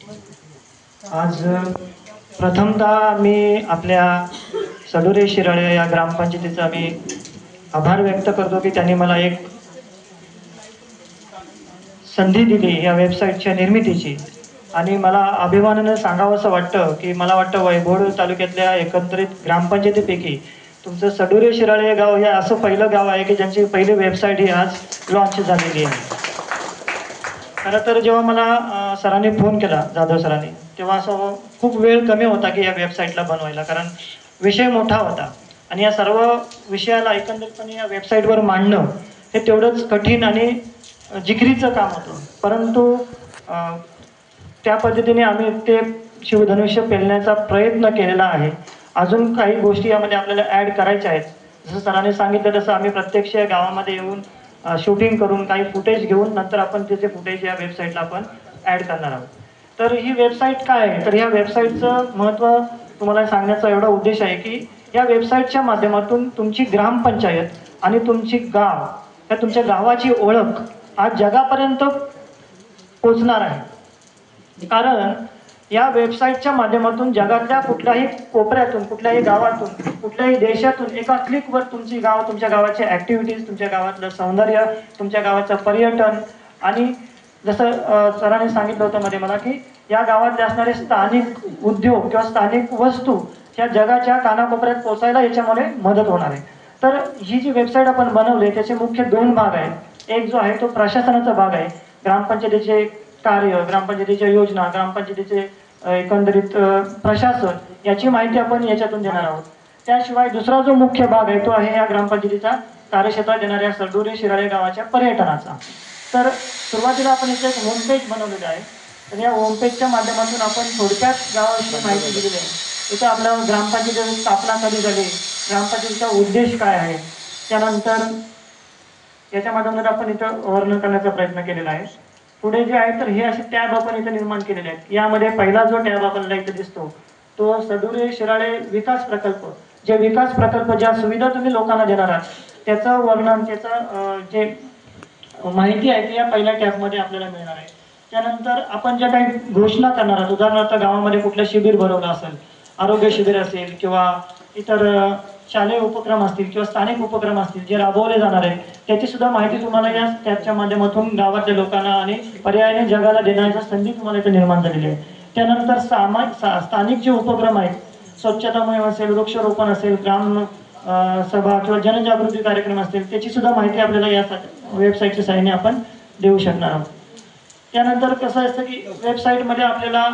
आज प्रथमतः मी आपल्या सडोरे शिराळे या ग्रामपंचायतीचा मी आभार व्यक्त करतो की त्यांनी मला एक संधी दिली या वेबसाईटच्या निर्मितीची. आणि मला अभिमानाने सांगावंसं वाटतं की मला वाटतं वैभववाडी तालुक्यातल्या एकत्रित ग्रामपंचायतीपैकी तुमचं सडोरे शिराळे गाव हे असं पहिलं गाव आहे की ज्यांची पहिली वेबसाईट ही आज लॉन्च झालेली आहे. खरं तर जेव्हा मला सरांनी फोन केला, जाधव सरांनी, तेव्हा असं खूप वेळ कमी होता की या वेबसाईटला बनवायला, कारण विषय मोठा होता आणि या सर्व विषयाला एकंदरीतपणे या वेबसाईटवर मांडणं हे तेवढंच कठीण आणि जिकिरीचं काम होतं. परंतु त्या पद्धतीने आम्ही ते शिवधनुष्य पेलण्याचा प्रयत्न केलेला आहे. अजून काही गोष्टी यामध्ये आपल्याला ॲड करायच्या आहेत. जसं सरांनी सांगितलं तसं आम्ही प्रत्यक्ष गावामध्ये येऊन शूटिंग करून काही फुटेज घेऊन नंतर आपण त्याचे फुटेज या वेबसाईटला आपण ॲड करणार आहोत. तर ही वेबसाईट काय आहे, तर ह्या वेबसाईटचं महत्त्व तुम्हाला सांगण्याचा एवढा उद्देश आहे की या वेबसाईटच्या माध्यमातून तुमची ग्रामपंचायत आणि तुमची गाव या तुमच्या गावाची ओळख आज जगापर्यंत पोचणार आहे. कारण या वेबसाईटच्या माध्यमातून जगातल्या कुठल्याही कोपऱ्यातून, कुठल्याही गावातून, कुठल्याही देशातून एका क्लिकवर तुमची गाव, तुमच्या गावाचे ॲक्टिव्हिटीज, तुमच्या गावातलं सौंदर्य, तुमच्या गावाचं पर्यटन आणि जसं सरांनी सांगितलं होतं मध्ये मला की या गावातले असणारे स्थानिक उद्योग किंवा स्थानिक वस्तू ह्या जगाच्या कानाकोपऱ्यात पोचायला याच्यामुळे मदत होणार आहे. तर ही जी वेबसाईट आपण बनवली त्याचे मुख्य दोन भाग आहेत. एक जो आहे तो प्रशासनाचा भाग आहे, ग्रामपंचायतीचे कार्य, ग्रामपंचायतीच्या योजना, ग्रामपंचायतीचे एकंदरीत प्रशासन याची माहिती आपण याच्यातून देणार आहोत. त्याशिवाय दुसरा जो मुख्य भाग आहे तो आहे या ग्रामपंचायतीचा कार्यक्षेत्रात येणाऱ्या सडोरे शिराळे गावाच्या पर्यटनाचा. तर सुरुवातीला आपण इथे एक होमपेज बनवलेलं आहे. तर या होमपेजच्या माध्यमातून आपण थोडक्यात गावाविषयी माहिती दिलेली आहे. इथं आपल्या ग्रामपंचायतीची स्थापना कधी झाली, ग्रामपंचायतीचा उद्देश काय आहे, त्यानंतर याच्या माध्यमातून आपण इथं वर्णन करण्याचा प्रयत्न केलेला आहे. पुढे जे आहे तर हे असे टॅब आपण इथे निर्माण केलेले आहेत. यामध्ये पहिला जो टॅब आपल्याला इथे दिसतो तो सडोरे शिराळे विकास प्रकल्प. जे विकास प्रकल्प, ज्या सुविधा तुम्ही लोकांना देणार आहात त्याचं वर्णन, त्याचं जे माहिती आहे ती या पहिल्या टॅबमध्ये आपल्याला मिळणार आहे. त्यानंतर आपण ज्या काही घोषणा करणार आहोत, उदाहरणार्थ गावामध्ये कुठलं शिबिर भरवलं असेल, आरोग्य शिबिर असेल किंवा इतर शालेय उपक्रम असतील किंवा स्थानिक उपक्रम असतील जे राबवले जाणार आहेत त्याची सुद्धा माहिती तुम्हाला या टॅबच्या माध्यमातून गावातल्या लोकांना आणि पर्यायाने जगाला देण्याची संधी तुम्हाला इथे निर्माण झालेली आहे. त्यानंतर स्थानिक जे उपक्रम आहेत, स्वच्छता मोहीम असेल, वृक्षारोपण असेल, ग्राम सभा किंवा जनजागृती कार्यक्रम असतील, त्याची सुद्धा माहिती आपल्याला या वेबसाईटच्या सहाय्याने आपण देऊ शकणार आहोत. त्यानंतर कसं असतं की वेबसाईटमध्ये आपल्याला